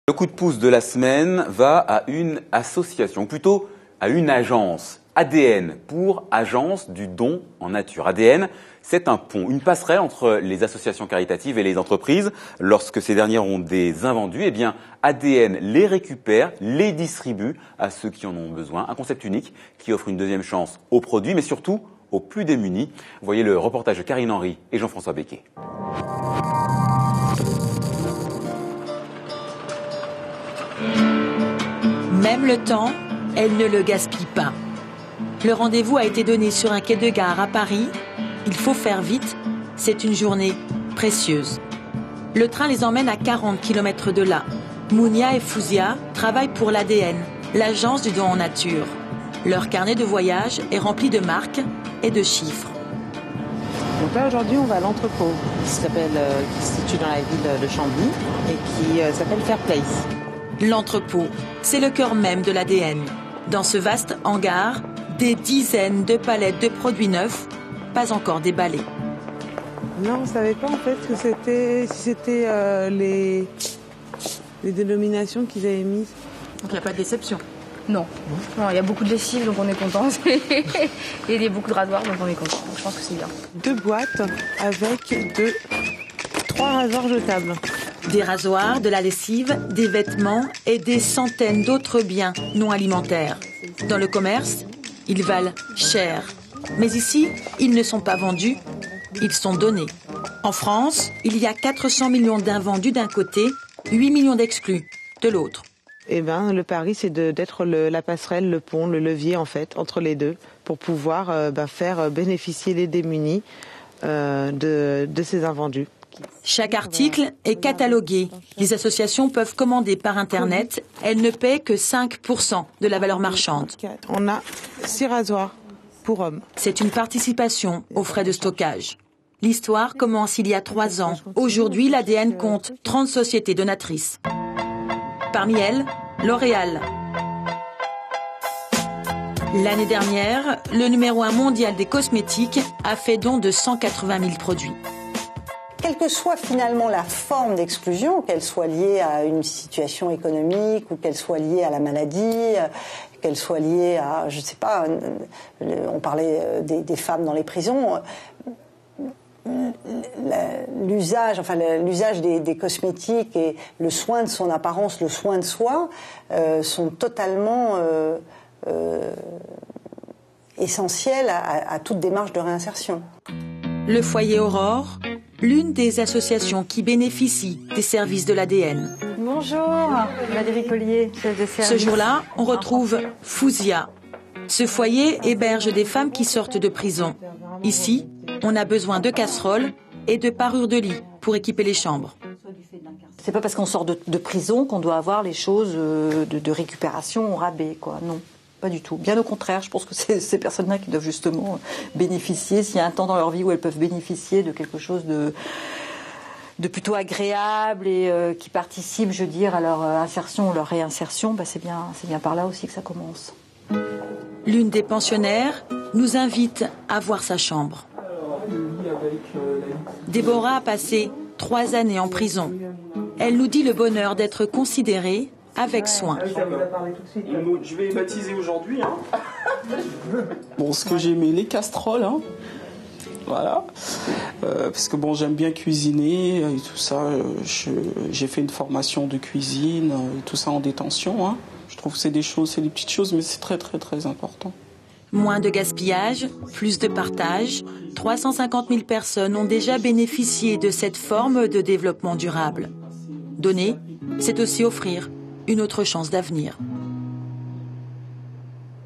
Le coup de pouce de la semaine va à une association, ou plutôt à une agence, ADN, pour Agence du don en nature. ADN, c'est un pont, une passerelle entre les associations caritatives et les entreprises. Lorsque ces dernières ont des invendus, eh bien ADN les récupère, les distribue à ceux qui en ont besoin. Un concept unique qui offre une deuxième chance aux produits, mais surtout aux plus démunis. Voyez le reportage de Karine Henry et Jean-François Becquet. Même le temps, elle ne le gaspille pas. Le rendez-vous a été donné sur un quai de gare à Paris. Il faut faire vite, c'est une journée précieuse. Le train les emmène à 40 km de là. Mounia et Fouzia travaillent pour l'ADN, l'agence du don en nature. Leur carnet de voyage est rempli de marques et de chiffres. Donc là aujourd'hui on va à l'entrepôt qui se situe dans la ville de Chambly et qui s'appelle Fairplace. L'entrepôt, c'est le cœur même de l'ADN. Dans ce vaste hangar, des dizaines de palettes de produits neufs, pas encore déballés. Non, on ne savait pas en fait que c'était les dénominations qu'ils avaient mises. Donc il n'y a pas de déception? Non, il y a beaucoup de lessive donc on est content. Et il y a beaucoup de rasoirs donc on est content. Je pense que c'est bien. 2 boîtes avec 3 rasoirs jetables. Des rasoirs, de la lessive, des vêtements et des centaines d'autres biens non alimentaires. Dans le commerce, ils valent cher. Mais ici, ils ne sont pas vendus, ils sont donnés. En France, il y a 400 millions d'invendus d'un côté, 8 millions d'exclus de l'autre. Eh ben, le pari, c'est d'être la passerelle, le pont, le levier en fait entre les deux pour pouvoir faire bénéficier les démunis de ces invendus. Chaque article est catalogué. Les associations peuvent commander par Internet. Elles ne paient que 5% de la valeur marchande. On a 6 rasoirs pour hommes. C'est une participation aux frais de stockage. L'histoire commence il y a 3 ans. Aujourd'hui, l'ADN compte 30 sociétés donatrices. Parmi elles, L'Oréal. L'année dernière, le numéro 1 mondial des cosmétiques a fait don de 180 000 produits. Quelle que soit finalement la forme d'exclusion, qu'elle soit liée à une situation économique ou qu'elle soit liée à la maladie, qu'elle soit liée à, je ne sais pas, on parlait des femmes dans les prisons, l'usage des cosmétiques et le soin de son apparence, le soin de soi, sont totalement essentiels à toute démarche de réinsertion. Le foyer Aurore, l'une des associations qui bénéficie des services de l'ADN. Bonjour, Valérie Collier, chef de service. Ce jour-là, on retrouve Fouzia. Ce foyer héberge des femmes qui sortent de prison. Ici, on a besoin de casseroles et de parures de lit pour équiper les chambres. C'est pas parce qu'on sort de prison qu'on doit avoir les choses de récupération au rabais, quoi. Non. Pas du tout. Bien au contraire, je pense que c'est ces personnes-là qui doivent justement bénéficier, s'il y a un temps dans leur vie où elles peuvent bénéficier de quelque chose de plutôt agréable et qui participe, je veux dire, à leur insertion ou leur réinsertion, c'est bien par là aussi que ça commence. L'une des pensionnaires nous invite à voir sa chambre. Déborah a passé 3 années en prison. Elle nous dit le bonheur d'être considérée avec soin. Je vais baptiser aujourd'hui. Bon, ce que j'ai aimé, les casseroles. Voilà. Parce que bon, j'aime bien cuisiner et tout ça. J'ai fait une formation de cuisine et tout ça en détention. Je trouve que c'est des petites choses, mais c'est très très très important. Moins de gaspillage, plus de partage. 350 000 personnes ont déjà bénéficié de cette forme de développement durable. Donner, c'est aussi offrir une autre chance d'avenir.